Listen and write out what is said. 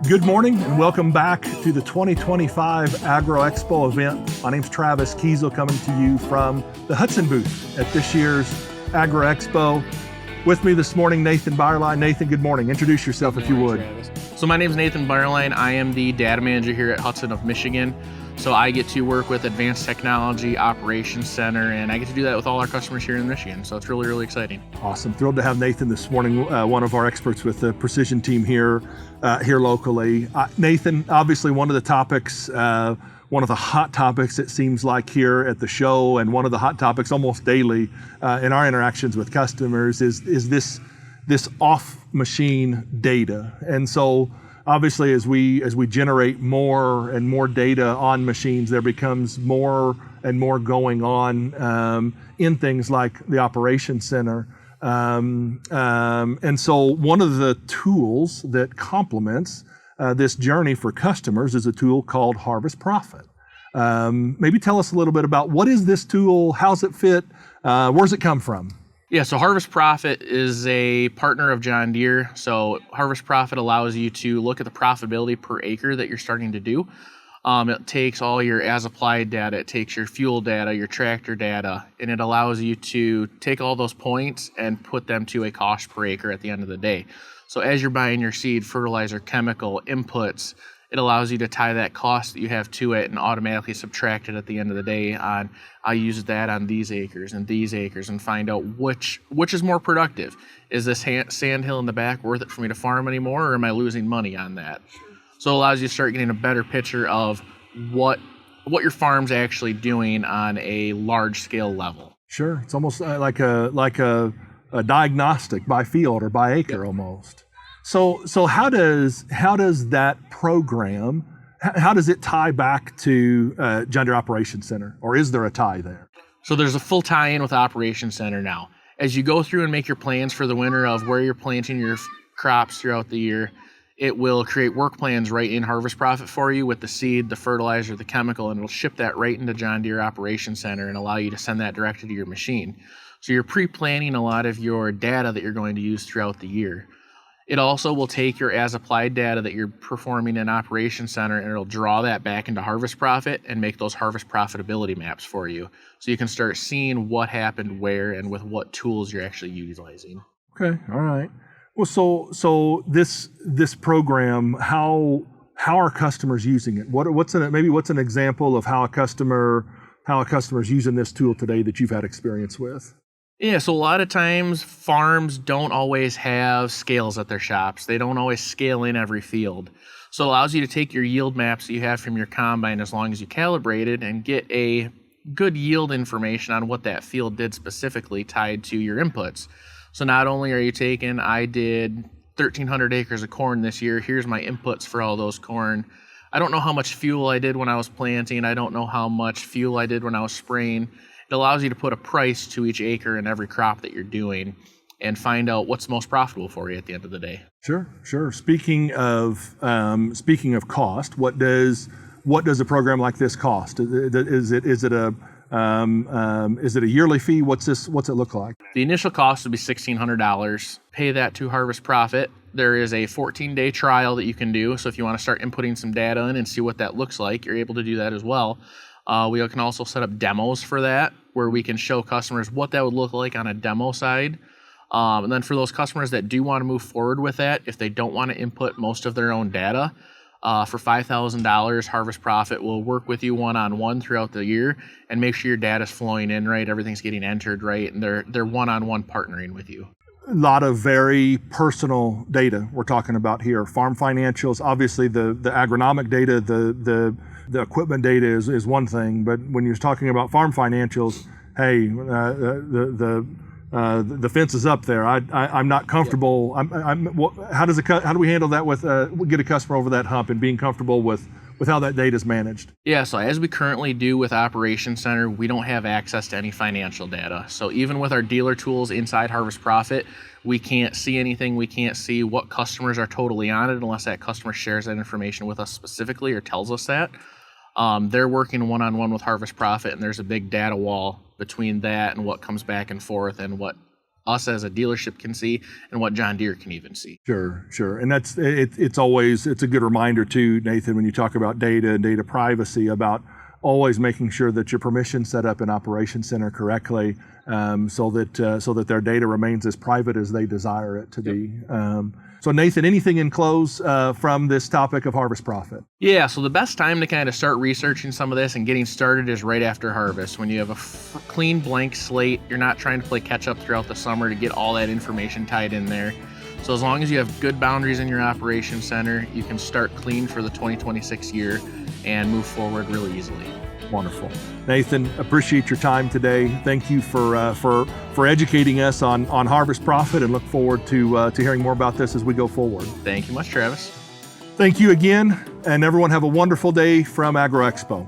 Good morning and welcome back to the 2025 Agro Expo event. My name's Travis Kiesel, coming to you from the Hutson booth at this year's Agro Expo. With me this morning, Nathan Byerline. Nathan, good morning. Introduce yourself if you would. Travis. So my name is Nathan Byerline. I am the data manager here at Hutson of Michigan. So I get to work with Advanced Technology Operation Center, and I get to do that with all our customers here in Michigan. So it's really, really exciting. Awesome. Thrilled to have Nathan this morning, one of our experts with the precision team here locally. Nathan, obviously one of the topics, one of the hot topics it seems like here at the show, and one of the hot topics almost daily in our interactions with customers is this off-machine data. And so obviously as we generate more and more data on machines, there becomes more and more going on in things like the Operation Center. And so one of the tools that complements this journey for customers is a tool called Harvest Profit. Maybe tell us a little bit about what is this tool, how's it fit, where's it come from? Yeah, so Harvest Profit is a partner of John Deere. So Harvest Profit allows you to look at the profitability per acre that you're starting to do. It takes all your as-applied data, it takes your fuel data, your tractor data, and it allows you to take all those points and put them to a cost per acre at the end of the day. So as you're buying your seed, fertilizer, chemical, inputs, it allows you to tie that cost that you have to it and automatically subtract it at the end of the day on, I use that on these acres and find out which is more productive. Is this sand hill in the back worth it for me to farm anymore, or am I losing money on that? So it allows you to start getting a better picture of what your farm's actually doing on a large scale level. Sure, it's almost like a diagnostic by field or by acre. Yep. Almost. So how does that program, how does it tie back to John Deere Operation Center, or is there a tie there? So there's a full tie-in with Operation Center now. As you go through and make your plans for the winter of where you're planting your crops throughout the year, it will create work plans right in Harvest Profit for you with the seed, the fertilizer, the chemical, and it'll ship that right into John Deere Operation Center and allow you to send that directly to your machine. So you're pre-planning a lot of your data that you're going to use throughout the year. It also will take your as-applied data that you're performing in Operation Center, and it'll draw that back into Harvest Profit and make those harvest profitability maps for you. So you can start seeing what happened where and with what tools you're actually utilizing. Okay, all right. Well, so this program, how are customers using it? What's an example of how a customer's using this tool today that you've had experience with? Yeah, so a lot of times farms don't always have scales at their shops. They don't always scale in every field. So it allows you to take your yield maps that you have from your combine, as long as you calibrate it, and get a good yield information on what that field did specifically tied to your inputs. So not only are you taking, I did 1,300 acres of corn this year, here's my inputs for all those corn. I don't know how much fuel I did when I was planting. I don't know how much fuel I did when I was spraying. It allows you to put a price to each acre and every crop that you're doing and find out what's most profitable for you at the end of the day. Sure. Speaking of cost, what does a program like this cost? Is it a yearly fee? What's it look like? The initial cost would be $1,600. Pay that to Harvest Profit. There is a 14-day trial that you can do. So if you want to start inputting some data in and see what that looks like, you're able to do that as well. We can also set up demos for that, where we can show customers what that would look like on a demo side. And then for those customers that do want to move forward with that, if they don't want to input most of their own data, for $5,000, Harvest Profit will work with you one-on-one throughout the year and make sure your data's flowing in right, everything's getting entered right, and they're one-on-one partnering with you. A lot of very personal data we're talking about here. Farm financials, obviously the agronomic data, the equipment data is one thing, but when you're talking about farm financials, hey, the fence is up there. I'm not comfortable. How do we handle that with get a customer over that hump and being comfortable with how that data is managed? Yeah, so as we currently do with Operation Center, we don't have access to any financial data. So even with our dealer tools inside Harvest Profit, we can't see anything. We can't see what customers are totally on it unless that customer shares that information with us specifically or tells us that. They're working one-on-one with Harvest Profit, and there's a big data wall between that and what comes back and forth and what us as a dealership can see and what John Deere can even see. Sure. And it's always a good reminder too, Nathan, when you talk about data and data privacy, about always making sure that your permission's set up in Operation Center correctly, so that their data remains as private as they desire it to be. So Nathan, anything in close from this topic of harvest profit? Yeah, so the best time to kind of start researching some of this and getting started is right after harvest, when you have a clean blank slate. You're not trying to play catch up throughout the summer to get all that information tied in there. So as long as you have good boundaries in your Operation Center, you can start clean for the 2026 year and move forward really easily. Wonderful. Nathan, appreciate your time today. Thank you for educating us on harvest profit, and look forward to hearing more about this as we go forward. Thank you much, Travis. Thank you again, and everyone have a wonderful day from Agro Expo.